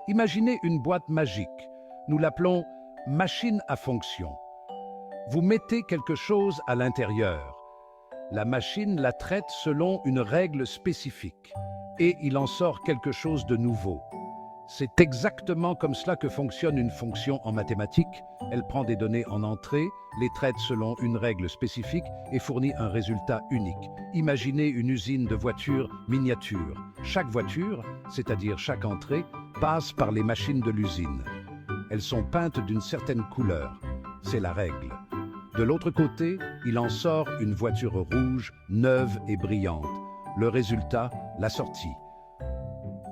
Imaginez une boîte magique. Nous l'appelons machine à fonction. Vous mettez quelque chose à l'intérieur. La machine la traite selon une règle spécifique et il en sort quelque chose de nouveau. C'est exactement comme cela que fonctionne une fonction en mathématiques. Elle prend des données en entrée, les traite selon une règle spécifique et fournit un résultat unique. Imaginez une usine de voitures miniatures. Chaque voiture, c'est-à-dire chaque entrée, passe par les machines de l'usine. Elles sont peintes d'une certaine couleur. C'est la règle. De l'autre côté, il en sort une voiture rouge, neuve et brillante. Le résultat, la sortie.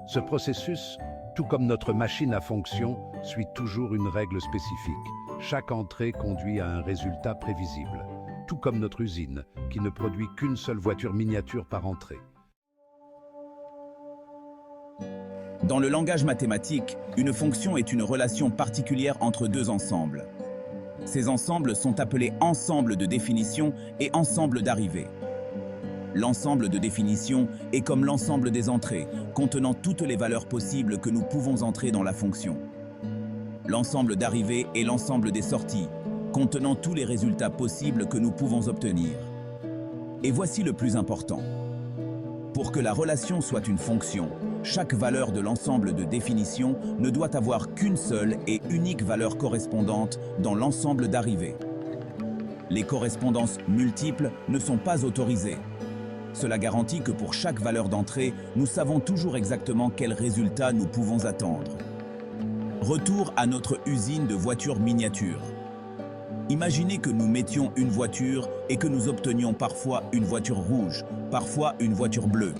Ce processus, tout comme notre machine à fonction, suit toujours une règle spécifique. Chaque entrée conduit à un résultat prévisible, tout comme notre usine, qui ne produit qu'une seule voiture miniature par entrée. Dans le langage mathématique, une fonction est une relation particulière entre deux ensembles. Ces ensembles sont appelés ensemble de définition et ensemble d'arrivée. L'ensemble de définition est comme l'ensemble des entrées, contenant toutes les valeurs possibles que nous pouvons entrer dans la fonction. L'ensemble d'arrivée est l'ensemble des sorties, contenant tous les résultats possibles que nous pouvons obtenir. Et voici le plus important. Pour que la relation soit une fonction, chaque valeur de l'ensemble de définition ne doit avoir qu'une seule et unique valeur correspondante dans l'ensemble d'arrivée. Les correspondances multiples ne sont pas autorisées. Cela garantit que pour chaque valeur d'entrée, nous savons toujours exactement quel résultat nous pouvons attendre. Retour à notre usine de voitures miniatures. Imaginez que nous mettions une voiture et que nous obtenions parfois une voiture rouge, parfois une voiture bleue.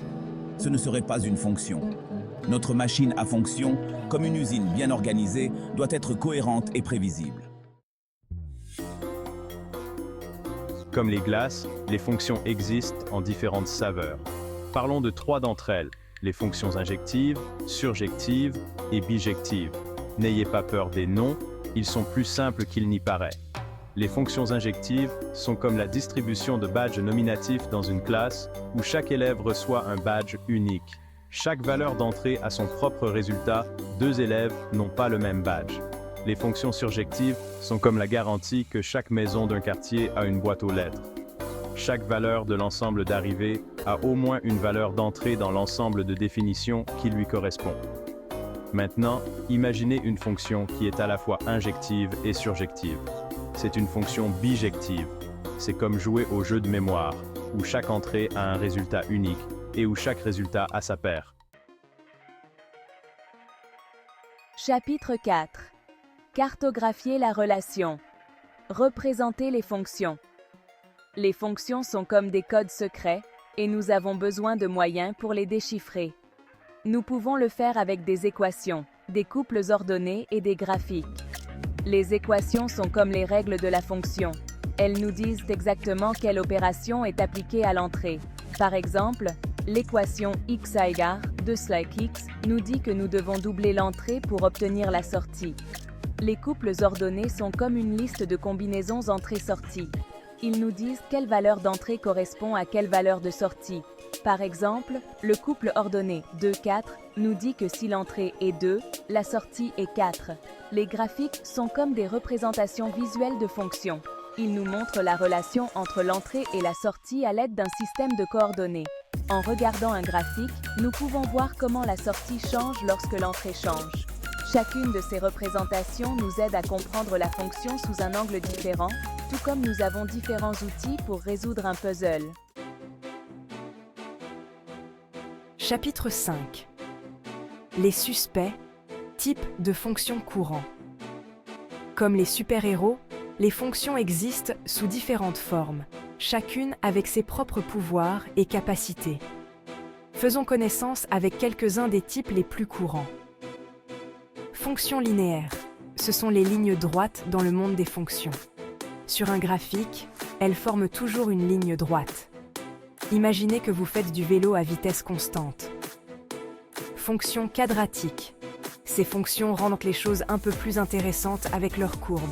Ce ne serait pas une fonction. Notre machine à fonction, comme une usine bien organisée, doit être cohérente et prévisible. Comme les glaces, les fonctions existent en différentes saveurs. Parlons de 3 d'entre elles, les fonctions injectives, surjectives et bijectives. N'ayez pas peur des noms, ils sont plus simples qu'il n'y paraît. Les fonctions injectives sont comme la distribution de badges nominatifs dans une classe où chaque élève reçoit un badge unique. Chaque valeur d'entrée a son propre résultat, 2 élèves n'ont pas le même badge. Les fonctions surjectives sont comme la garantie que chaque maison d'un quartier a une boîte aux lettres. Chaque valeur de l'ensemble d'arrivée a au moins une valeur d'entrée dans l'ensemble de définition qui lui correspond. Maintenant, imaginez une fonction qui est à la fois injective et surjective. C'est une fonction bijective. C'est comme jouer au jeu de mémoire, où chaque entrée a un résultat unique et où chaque résultat a sa paire. Chapitre 4. Cartographier la relation. Représenter les fonctions. Les fonctions sont comme des codes secrets et nous avons besoin de moyens pour les déchiffrer. Nous pouvons le faire avec des équations, des couples ordonnés et des graphiques. Les équations sont comme les règles de la fonction. Elles nous disent exactement quelle opération est appliquée à l'entrée. Par exemple, l'équation x égale 2/x nous dit que nous devons doubler l'entrée pour obtenir la sortie. Les couples ordonnés sont comme une liste de combinaisons entrée-sortie. Ils nous disent quelle valeur d'entrée correspond à quelle valeur de sortie. Par exemple, le couple ordonné 2-4 nous dit que si l'entrée est 2, la sortie est 4. Les graphiques sont comme des représentations visuelles de fonctions. Ils nous montrent la relation entre l'entrée et la sortie à l'aide d'un système de coordonnées. En regardant un graphique, nous pouvons voir comment la sortie change lorsque l'entrée change. Chacune de ces représentations nous aide à comprendre la fonction sous un angle différent, tout comme nous avons différents outils pour résoudre un puzzle. Chapitre 5. Les suspects, types de fonctions courants. Comme les super-héros, les fonctions existent sous différentes formes, chacune avec ses propres pouvoirs et capacités. Faisons connaissance avec quelques-uns des types les plus courants. Fonctions linéaires. Ce sont les lignes droites dans le monde des fonctions. Sur un graphique, elles forment toujours une ligne droite. Imaginez que vous faites du vélo à vitesse constante. Fonctions quadratiques. Ces fonctions rendent les choses un peu plus intéressantes avec leurs courbes.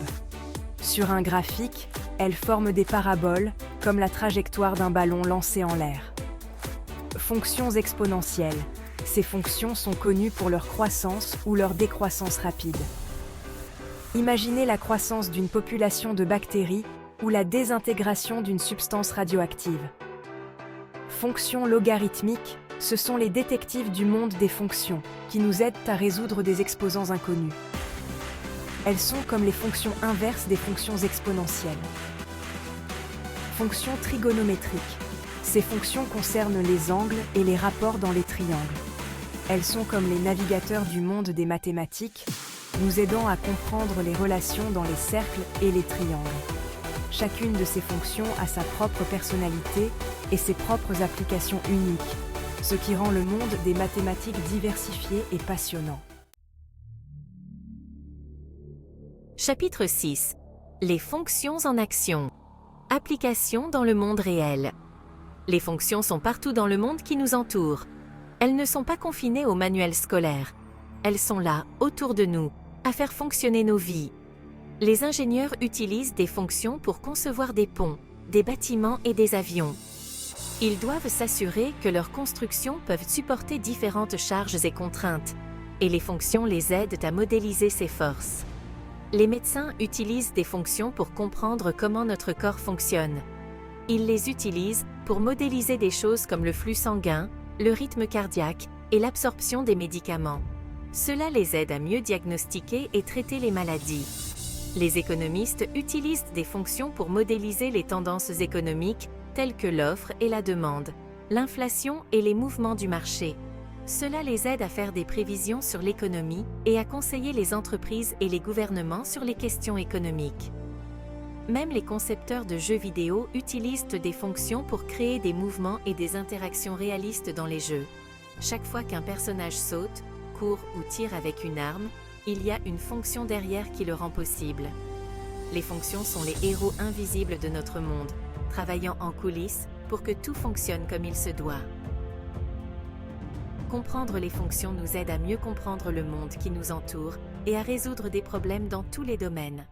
Sur un graphique, elles forment des paraboles, comme la trajectoire d'un ballon lancé en l'air. Fonctions exponentielles. Ces fonctions sont connues pour leur croissance ou leur décroissance rapide. Imaginez la croissance d'une population de bactéries ou la désintégration d'une substance radioactive. Fonctions logarithmiques, ce sont les détectives du monde des fonctions, qui nous aident à résoudre des exposants inconnus. Elles sont comme les fonctions inverses des fonctions exponentielles. Fonctions trigonométriques. Ces fonctions concernent les angles et les rapports dans les triangles. Elles sont comme les navigateurs du monde des mathématiques, nous aidant à comprendre les relations dans les cercles et les triangles. Chacune de ces fonctions a sa propre personnalité et ses propres applications uniques, ce qui rend le monde des mathématiques diversifié et passionnant. Chapitre 6. Les fonctions en action. Application dans le monde réel. Les fonctions sont partout dans le monde qui nous entoure. Elles ne sont pas confinées aux manuels scolaires. Elles sont là, autour de nous, à faire fonctionner nos vies. Les ingénieurs utilisent des fonctions pour concevoir des ponts, des bâtiments et des avions. Ils doivent s'assurer que leurs constructions peuvent supporter différentes charges et contraintes, et les fonctions les aident à modéliser ces forces. Les médecins utilisent des fonctions pour comprendre comment notre corps fonctionne. Ils les utilisent pour modéliser des choses comme le flux sanguin, le rythme cardiaque et l'absorption des médicaments. Cela les aide à mieux diagnostiquer et traiter les maladies. Les économistes utilisent des fonctions pour modéliser les tendances économiques telles que l'offre et la demande, l'inflation et les mouvements du marché. Cela les aide à faire des prévisions sur l'économie et à conseiller les entreprises et les gouvernements sur les questions économiques. Même les concepteurs de jeux vidéo utilisent des fonctions pour créer des mouvements et des interactions réalistes dans les jeux. Chaque fois qu'un personnage saute, court ou tire avec une arme, il y a une fonction derrière qui le rend possible. Les fonctions sont les héros invisibles de notre monde, travaillant en coulisses pour que tout fonctionne comme il se doit. Comprendre les fonctions nous aide à mieux comprendre le monde qui nous entoure et à résoudre des problèmes dans tous les domaines.